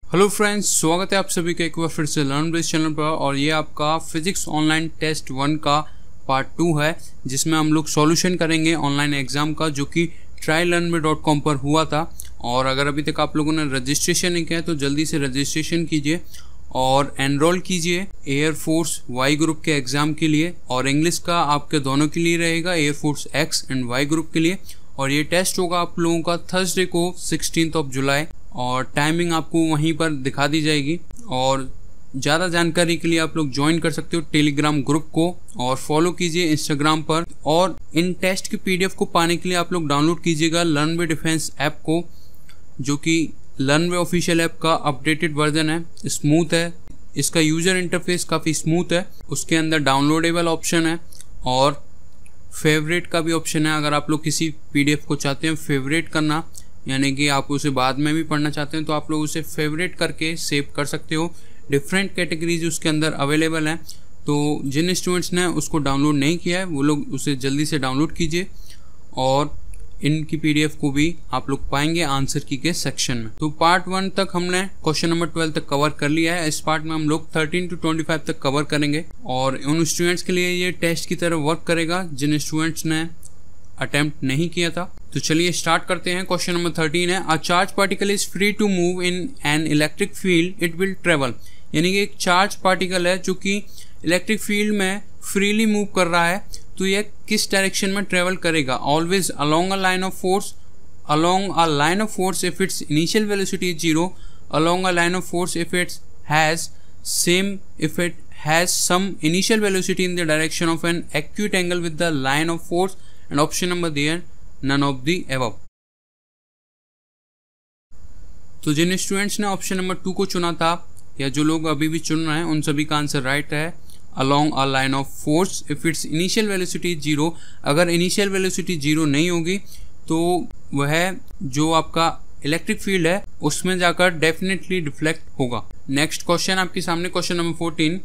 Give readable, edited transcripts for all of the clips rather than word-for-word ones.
Hello friends, स्वागत है आप सभी का एक बार फिर से लर्न बेस चैनल पर। और ये आपका फिजिक्स ऑनलाइन टेस्ट 1 का पार्ट 2 है, जिसमें हम लोग सॉल्यूशन करेंगे ऑनलाइन एग्जाम का, जो कि trylearnme.com पर हुआ था। और अगर अभी तक आप लोगों ने रजिस्ट्रेशन नहीं किया है तो जल्दी से रजिस्ट्रेशन कीजिए और एनरोल कीजिए एयरफोर्स वाई ग्रुप के एग्ज़ाम के लिए। और इंग्लिश का आपके दोनों के लिए रहेगा, air force X and Y group के लिए। और ये टेस्ट होगा आप लोगों का थर्सडे को 16 जुलाई, और टाइमिंग आपको वहीं पर दिखा दी जाएगी। और ज़्यादा जानकारी के लिए आप लोग ज्वाइन कर सकते हो टेलीग्राम ग्रुप को, और फॉलो कीजिए इंस्टाग्राम पर। और इन टेस्ट की पीडीएफ को पाने के लिए आप लोग डाउनलोड कीजिएगा लर्नवे डिफेंस ऐप को, जो कि लर्नवे ऑफिशियल ऐप का अपडेटेड वर्जन है, स्मूथ है। इसका यूज़र इंटरफेस काफ़ी स्मूथ है। उसके अंदर डाउनलोडेबल ऑप्शन है और फेवरेट का भी ऑप्शन है। अगर आप लोग किसी पीडीएफ को चाहते हैं फेवरेट करना, यानी कि आप उसे बाद में भी पढ़ना चाहते हैं, तो आप लोग उसे फेवरेट करके सेव कर सकते हो। डिफरेंट कैटेगरीज उसके अंदर अवेलेबल हैं, तो जिन स्टूडेंट्स ने उसको डाउनलोड नहीं किया है वो लोग उसे जल्दी से डाउनलोड कीजिए। और इनकी पीडीएफ को भी आप लोग पाएंगे आंसर की के सेक्शन में। तो पार्ट 1 तक हमने क्वेश्चन नंबर 12 तक कवर कर लिया है। इस पार्ट में हम लोग 13 to 25 तक कवर करेंगे। और उन स्टूडेंट्स के लिए ये टेस्ट की तरह वर्क करेगा जिन स्टूडेंट्स ने अटेम्प्ट नहीं किया था। तो चलिए स्टार्ट करते हैं। क्वेश्चन नंबर 13 है, a charge particle is free to move in an electric field, it will travel. यानी कि एक चार्ज पार्टिकल है जो कि इलेक्ट्रिक फील्ड में फ्रीली मूव कर रहा है, तो यह किस डायरेक्शन में ट्रेवल करेगा? Always along a line of force, along a line of force if its initial velocity is 0, along a line of force if it has some initial velocity in the direction of an acute angle with the line of force, and option number there none of the above. तो जिन students ने option number 2 को चुना था, या जो लोग अभी भी चुन रहे हैं, उन सभी का आंसर राइट है। along a line of force if its initial velocity is 0, अगर इनिशियल वेलोसिटी 0 नहीं होगी तो वह जो आपका इलेक्ट्रिक फील्ड है उसमें जाकर डेफिनेटली डिफ्लेक्ट होगा। नेक्स्ट क्वेश्चन आपके सामने, question number 14,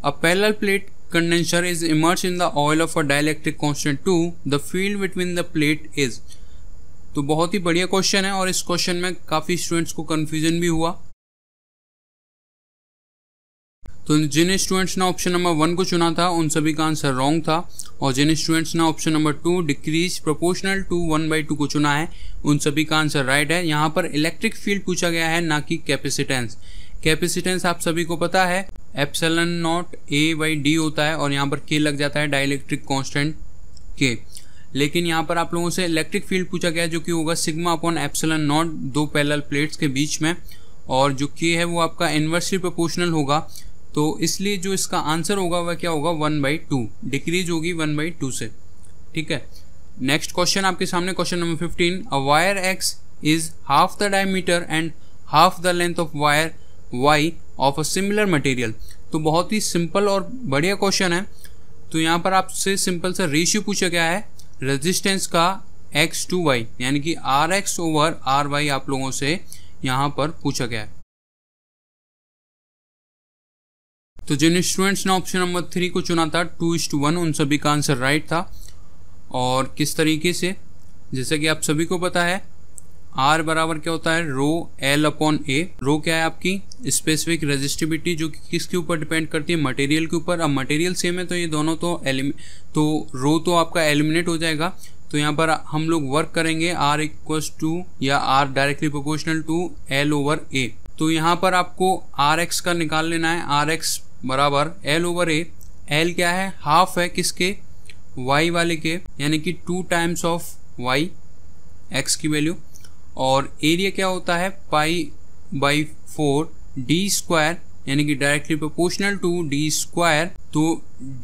a parallel plate condenser is immersed in the oil of a dielectric constant 2, the field between the plate is। तो बहुत ही बढ़िया क्वेश्चन है और इस क्वेश्चन में काफ़ी स्टूडेंट्स को कंफ्यूजन भी हुआ। तो जिन स्टूडेंट्स ने ऑप्शन नंबर 1 को चुना था उन सभी का आंसर रॉन्ग था, और जिन स्टूडेंट्स ने option number 2 decrease proportional to 1/2 को चुना है उन सभी का आंसर राइट है। यहाँ पर इलेक्ट्रिक फील्ड पूछा गया है, ना कि कैपेसिटेंस। कैपेसिटेंस आप सभी को पता है एप्सिलॉन नॉट A/D होता है, और यहाँ पर K लग जाता है डाइलेक्ट्रिक कांस्टेंट K। लेकिन यहाँ पर आप लोगों से इलेक्ट्रिक फील्ड पूछा गया है, जो कि होगा सिग्मा अपॉन एप्सिलॉन नॉट, दो पैरेलल प्लेट्स के बीच में, और जो K है वो आपका इन्वर्सली प्रोपोर्शनल होगा। तो इसलिए जो इसका आंसर होगा वह क्या होगा? 1/2, डिक्रीज होगी 1/2 से। ठीक है। नेक्स्ट क्वेश्चन आपके सामने, question number 15, a wire X is half the diameter and half the length of wire Y of a similar material. तो बहुत ही सिंपल और बढ़िया क्वेश्चन है। तो यहाँ पर आपसे सिंपल सा रेशियो पूछा गया है रेजिस्टेंस का X to Y, यानी कि RX over RY आप लोगों से यहाँ पर पूछा गया है। तो जिन स्टूडेंट्स ने ऑप्शन नंबर 3 को चुना था 2:1, उन सभी का आंसर राइट था। और किस तरीके से, जैसे कि आप सभी को पता है R बराबर क्या होता है? रो L अपॉन A। रो क्या है? आपकी स्पेसिफिक रेजिस्टिविटी, जो कि किसके ऊपर डिपेंड करती है? मटेरियल के ऊपर। अब मटेरियल सेम है तो ये दोनों तो रो तो आपका एलिमिनेट हो जाएगा। तो यहाँ पर हम लोग वर्क करेंगे R इक्वल्स टू, या R directly proportional to L over A। तो यहाँ पर आपको RX का निकाल लेना है। RX बराबर L ओवर A। L क्या है? हाफ है किसके? Y वाले के, यानी कि 2 टाइम्स ऑफ Y, X की वैल्यू। और एरिया क्या होता है? π/4 D स्क्वायर, यानी कि directly proportional to D square. तो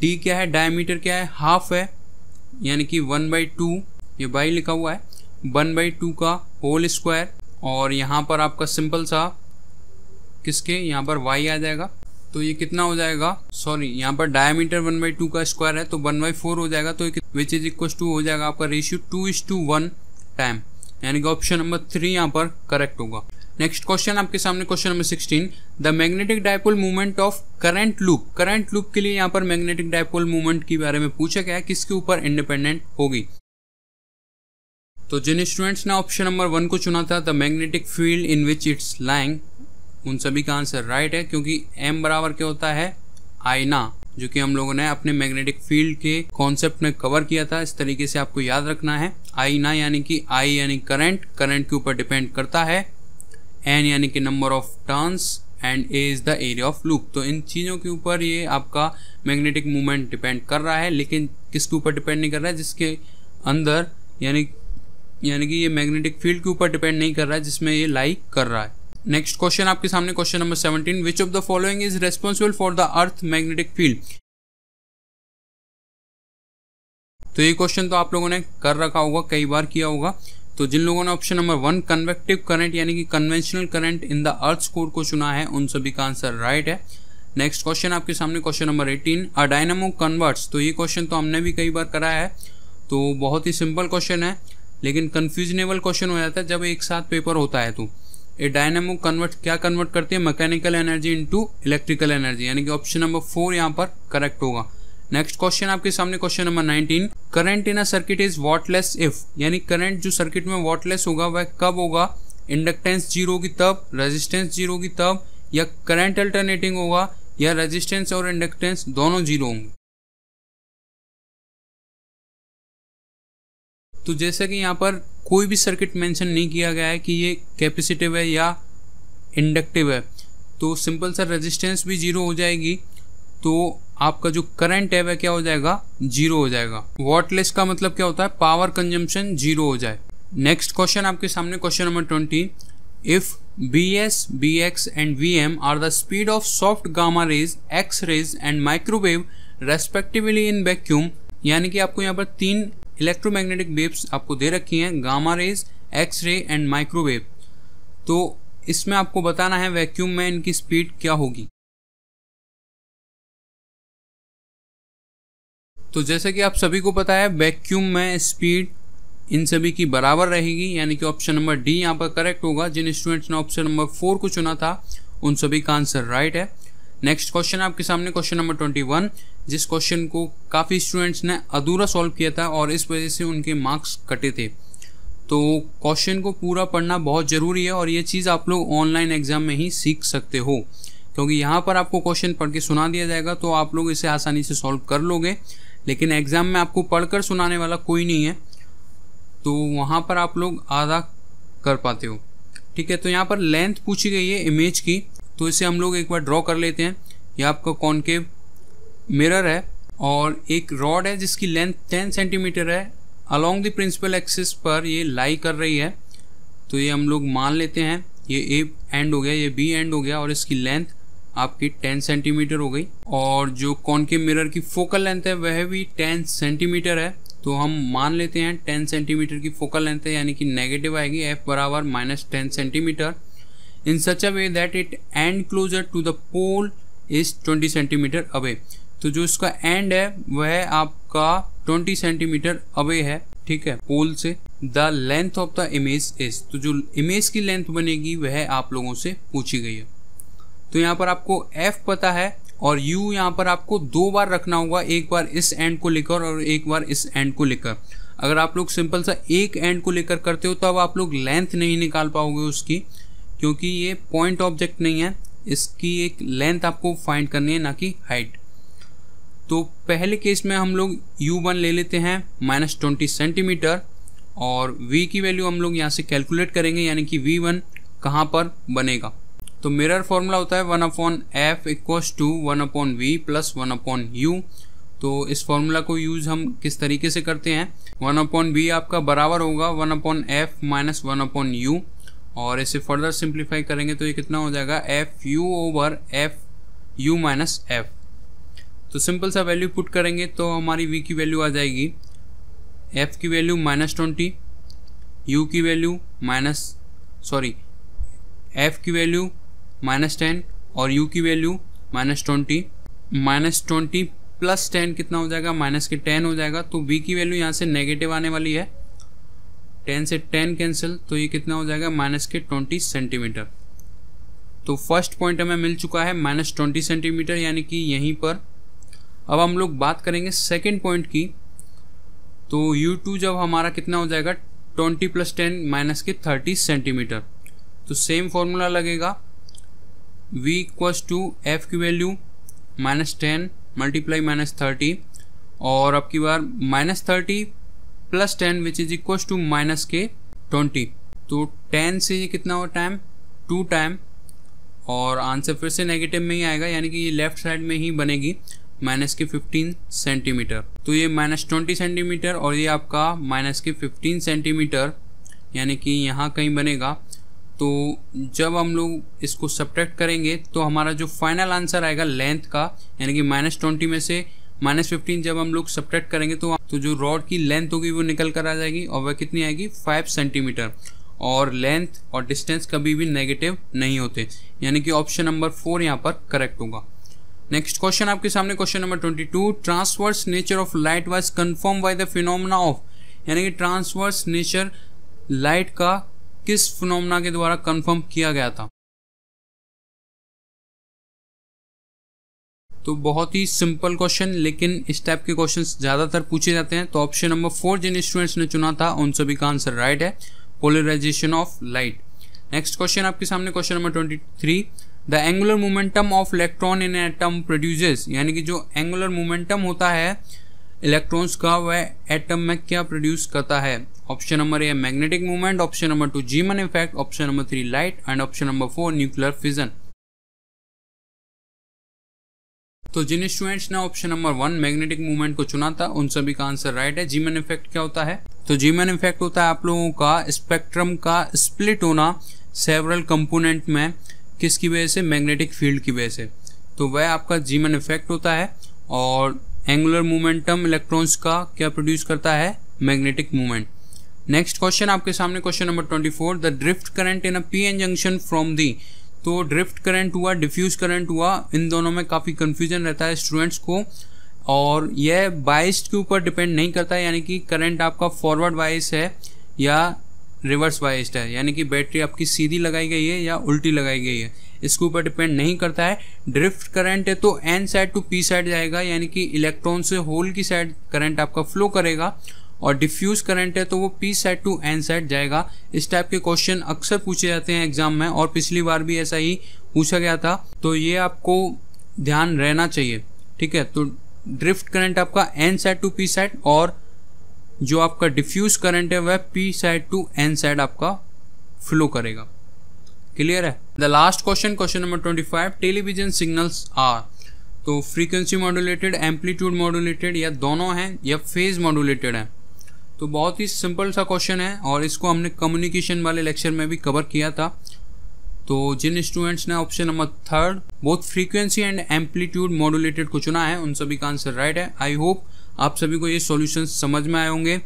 D क्या है? डायमीटर क्या है? हाफ है, यानी कि 1/2, ये बाई लिखा हुआ है, 1/2 का होल स्क्वायर। और यहाँ पर आपका सिंपल सा किसके, यहाँ पर Y आ जाएगा। तो ये कितना हो जाएगा? सॉरी, यहाँ पर डायमीटर 1/2 का स्क्वायर है तो 1/4 हो जाएगा। तो विच इज इक्वल टू हो जाएगा आपका रेशियो 2:1 टाइम, यानी कि ऑप्शन नंबर 3 यहाँ पर करेक्ट होगा। नेक्स्ट क्वेश्चन आपके सामने, question number 16, the magnetic dipole movement of current loop. Current loop के लिए यहाँ पर मैग्नेटिक डायपोल मूवमेंट के बारे में पूछा गया है, किसके ऊपर इंडिपेंडेंट होगी? तो जिन स्टूडेंट्स ने ऑप्शन नंबर 1 को चुना था, the magnetic field in which it's lying उन सभी का आंसर राइट है, क्योंकि m बराबर क्या होता है, आईना, जो कि हम लोगों ने अपने मैग्नेटिक फील्ड के कॉन्सेप्ट में कवर किया था। इस तरीके से आपको याद रखना है। आईना यानी कि आई यानी करंट, करंट के ऊपर डिपेंड करता है, n यानी कि number of turns and a is the area of loop. तो इन चीज़ों के ऊपर ये आपका मैग्नेटिक मूवमेंट डिपेंड कर रहा है, लेकिन किसके ऊपर डिपेंड नहीं कर रहा है, जिसके अंदर यानी कि ये मैग्नेटिक फील्ड के ऊपर डिपेंड नहीं कर रहा है जिसमें ये लाई कर रहा है। नेक्स्ट क्वेश्चन आपके सामने, question number 17, which of the following is responsible for the earth magnetic field. तो ये क्वेश्चन तो आप लोगों ने कर रखा होगा, कई बार किया होगा। तो जिन लोगों ने ऑप्शन नंबर 1 कन्वेक्टिव करंट यानी कि conventional current in the earth core को चुना है, उन सभी का आंसर राइट है। नेक्स्ट क्वेश्चन आपके सामने, क्वेश्चन नंबर 18, अ डायनामो कन्वर्ट्स। तो ये क्वेश्चन तो हमने भी कई बार करा है, तो बहुत ही सिंपल क्वेश्चन है, लेकिन कंफ्यूजनेबल क्वेश्चन हो जाता है जब एक साथ पेपर होता है। तो ए डायनामो क्या कन्वर्ट करती है, mechanical energy into electrical energy, यानी कि ऑप्शन नंबर 4 यहाँ पर करेक्ट होगा। नेक्स्ट क्वेश्चन आपके सामने, question number 19, current in a circuit is wattless if, यानी करंट जो सर्किट में वॉटलेस होगा वह कब होगा, इंडक्टेंस 0 होगी तब, रेजिस्टेंस 0 होगी तब, या करंट अल्टरनेटिंग होगा, या रेजिस्टेंस और इंडक्टेंस दोनों 0 होंगे। तो जैसा कि यहाँ पर कोई भी सर्किट मेंशन नहीं किया गया है कि ये कैपेसिटिव है या इंडक्टिव है, तो सिंपल सा रेजिस्टेंस भी 0 हो जाएगी, तो आपका जो करंट है वह क्या हो जाएगा, 0 हो जाएगा। वॉटलेस का मतलब क्या होता है, पावर कंजम्पशन 0 हो जाए। नेक्स्ट क्वेश्चन आपके सामने, question number 20, if BS, BX and VM are the speed of soft gamma rays, X rays and microwave respectively in vacuum, यानी कि आपको यहाँ पर 3 इलेक्ट्रोमैग्नेटिक वेव्स आपको दे रखी हैं, gamma rays, X ray and microwave. तो इसमें आपको बताना है वैक्यूम में इनकी स्पीड क्या होगी। तो जैसे कि आप सभी को पता है वैक्यूम में स्पीड इन सभी की बराबर रहेगी, यानी कि ऑप्शन नंबर डी यहाँ पर करेक्ट होगा। जिन स्टूडेंट्स ने ऑप्शन नंबर 4 को चुना था उन सभी का आंसर राइट है। नेक्स्ट क्वेश्चन आपके सामने, क्वेश्चन नंबर 21, जिस क्वेश्चन को काफ़ी स्टूडेंट्स ने अधूरा सॉल्व किया था और इस वजह से उनके मार्क्स कटे थे। तो क्वेश्चन को पूरा पढ़ना बहुत ज़रूरी है और ये चीज़ आप लोग ऑनलाइन एग्जाम में ही सीख सकते हो, क्योंकि यहाँ पर आपको क्वेश्चन पढ़ के सुना दिया जाएगा तो आप लोग इसे आसानी से सॉल्व कर लोगे, लेकिन एग्जाम में आपको पढ़कर सुनाने वाला कोई नहीं है, तो वहाँ पर आप लोग आधा कर पाते हो। ठीक है, तो यहाँ पर लेंथ पूछी गई है इमेज की, तो इसे हम लोग एक बार ड्रॉ कर लेते हैं। ये आपका कॉनकेव मिरर है और एक रॉड है जिसकी लेंथ 10 सेंटीमीटर है, अलोंग द प्रिंसिपल एक्सिस पर ये लाई कर रही है। तो ये हम लोग मान लेते हैं, ये ए एंड हो गया, ये बी एंड हो गया और इसकी लेंथ आपकी 10 सेंटीमीटर हो गई। और जो कॉनकेव मिरर की फोकल लेंथ है वह भी 10 सेंटीमीटर है, तो हम मान लेते हैं 10 सेंटीमीटर की फोकल लेंथ है, यानी कि नेगेटिव आएगी, f बराबर -10 centimetre, in such a way that it and closer to the pole is 20 centimetre away. तो जो इसका एंड है वह आपका 20 सेंटीमीटर अवे है, ठीक है, पोल से। The length of the image is, तो जो इमेज की लेंथ बनेगी वह आप लोगों से पूछी गई है। तो यहाँ पर आपको f पता है और u यहाँ पर आपको 2 बार रखना होगा, एक बार इस एंड को लेकर और एक बार इस एंड को लेकर। अगर आप लोग सिंपल सा एक एंड को लेकर करते हो तो अब आप लोग लेंथ नहीं निकाल पाओगे उसकी, क्योंकि ये पॉइंट ऑब्जेक्ट नहीं है, इसकी एक लेंथ आपको फाइंड करनी है, ना कि हाइट। तो पहले केस में हम लोग u1 ले लेते हैं -20 सेंटीमीटर और v की वैल्यू हम लोग यहाँ से कैलकुलेट करेंगे, यानी कि v1 कहाँ पर बनेगा। तो मिरर फॉर्मूला होता है 1/f = 1/v + 1/u। तो इस फॉर्मूला को यूज़ हम किस तरीके से करते हैं, 1/v आपका बराबर होगा 1/f - 1/u, और इसे फर्दर सिंप्लीफाई करेंगे तो ये कितना हो जाएगा, fu/fu - f। तो सिंपल सा वैल्यू पुट करेंगे तो हमारी v की वैल्यू आ जाएगी, f की वैल्यू -20, u की वैल्यू f की वैल्यू -10 और u की वैल्यू -20। -20 + 10 कितना हो जाएगा, -10 हो जाएगा। तो v की वैल्यू यहाँ से नेगेटिव आने वाली है, 10 से 10 कैंसिल, तो ये कितना हो जाएगा, -20 सेंटीमीटर। तो फर्स्ट पॉइंट हमें मिल चुका है -20 सेंटीमीटर, यानी कि यहीं पर। अब हम लोग बात करेंगे सेकेंड पॉइंट की। तो u2 जब हमारा कितना हो जाएगा, 20 + 10 -30 सेंटीमीटर। तो सेम फॉर्मूला लगेगा, v इक्वल्स टू f की वैल्यू -10 मल्टीप्लाई -30 और अब की बार -30 plus 10 which is equals to -20। तो 10 से ये कितना हो टाइम 2 टाइम और आंसर फिर से नेगेटिव में ही आएगा, यानी कि ये लेफ्ट साइड में ही बनेगी -15 सेंटीमीटर। तो ये -20 सेंटीमीटर और ये आपका -15 सेंटीमीटर यानी कि यहाँ कहीं बनेगा। तो जब हम लोग इसको सब्ट्रैक्ट करेंगे तो हमारा जो फाइनल आंसर आएगा लेंथ का, यानी कि -20 में से -15 जब हम लोग सब्ट्रैक्ट करेंगे तो जो रॉड की लेंथ होगी वो निकल कर आ जाएगी और वह कितनी आएगी 5 सेंटीमीटर। और लेंथ और डिस्टेंस कभी भी नेगेटिव नहीं होते, यानी कि ऑप्शन नंबर 4 यहाँ पर करेक्ट होगा। नेक्स्ट क्वेश्चन आपके सामने question number 22, transverse nature of light was confirm by the phenomena of, यानी कि ट्रांसवर्स नेचर लाइट का किस फिनोमेना के द्वारा कंफर्म किया गया था। तो बहुत ही सिंपल क्वेश्चन, लेकिन इस टाइप के क्वेश्चंस ज्यादातर पूछे जाते हैं। तो ऑप्शन नंबर 4 जिन स्टूडेंट्स ने चुना था उन सभी का आंसर राइट है, polarisation of light. Next question आपके सामने question number 23, the angular momentum of electron in atom produces, यानी कि जो एंगुलर मोमेंटम होता है इलेक्ट्रॉन्स का वह एटम में क्या प्रोड्यूस करता है। Option number a magnetic movement, option number 2 जीमन effect, option number 3 light and option number 4 nuclear fission. तो जिन स्टूडेंट्स ने ऑप्शन नंबर 1 मैग्नेटिक मूवमेंट को चुना था उन सभी का आंसर राइट है। जीमन इफेक्ट क्या होता है, तो जीमन इफेक्ट होता है आप लोगों का स्पेक्ट्रम का स्प्लिट होना सेवरल कंपोनेंट में, किसकी वजह से, मैग्नेटिक फील्ड की वजह से। तो वह आपका जीमन इफेक्ट होता है। और एंगुलर मोमेंटम इलेक्ट्रॉन्स का क्या प्रोड्यूस करता है, मैग्नेटिक मूवमेंट। नेक्स्ट क्वेश्चन आपके सामने question number 24, the drift current in a PN junction from the. तो ड्रिफ्ट करंट हुआ, डिफ्यूज करंट हुआ, इन दोनों में काफ़ी कंफ्यूजन रहता है स्टूडेंट्स को। और यह बाइस्ड के ऊपर डिपेंड नहीं करता है, यानी कि करंट आपका फॉरवर्ड बाइस है या रिवर्स बाइस्ड है, यानी कि बैटरी आपकी सीधी लगाई गई है या उल्टी लगाई गई है, इसके ऊपर डिपेंड नहीं करता है। ड्रिफ्ट करंट है तो N side to P side जाएगा, यानी कि इलेक्ट्रॉन से होल की साइड करंट आपका फ्लो करेगा। और डिफ्यूज करंट है तो वो P side to N side जाएगा। इस टाइप के क्वेश्चन अक्सर पूछे जाते हैं एग्जाम में और पिछली बार भी ऐसा ही पूछा गया था, तो ये आपको ध्यान रहना चाहिए, ठीक है। तो ड्रिफ्ट करंट आपका N side to P side और जो आपका डिफ्यूज करंट है वह P side to N side आपका फ्लो करेगा। क्लियर है। The last question question number 25, television signals are. तो फ्रीक्वेंसी मॉड्यूलेटेड, एम्पलीट्यूड मॉड्यूलेटेड या दोनों हैं या फेज मॉड्यूलेटेड है। तो बहुत ही सिंपल सा क्वेश्चन है और इसको हमने कम्युनिकेशन वाले लेक्चर में भी कवर किया था। तो जिन स्टूडेंट्स ने option number 3 both frequency and amplitude modulated को चुना है उन सभी का आंसर राइट है। आई होप आप सभी को ये सॉल्यूशन समझ में आए होंगे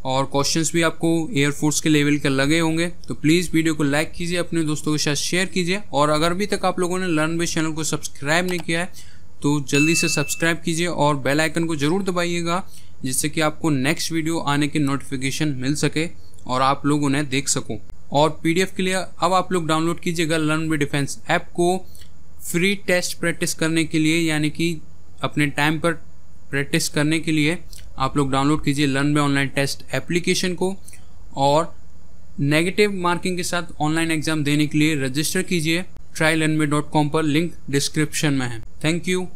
और क्वेश्चंस भी आपको एयरफोर्स के लेवल के लगे होंगे। तो प्लीज़ वीडियो को लाइक कीजिए, अपने दोस्तों के साथ शेयर कीजिए और अगर अभी तक आप लोगों ने लर्न बेस चैनल को सब्सक्राइब नहीं किया है तो जल्दी से सब्सक्राइब कीजिए और बेल आइकन को जरूर दबाइएगा, जिससे कि आपको नेक्स्ट वीडियो आने की नोटिफिकेशन मिल सके और आप लोग उन्हें देख सको। और पीडीएफ के लिए अब आप लोग डाउनलोड कीजिएगा लर्न विद डिफेंस ऐप को फ्री टेस्ट प्रैक्टिस करने के लिए, यानी कि अपने टाइम पर प्रैक्टिस करने के लिए आप लोग डाउनलोड कीजिए learn by online test application को और नेगेटिव मार्किंग के साथ ऑनलाइन एग्जाम देने के लिए रजिस्टर कीजिए trylearnme.com पर, लिंक डिस्क्रिप्शन में है। Thank you.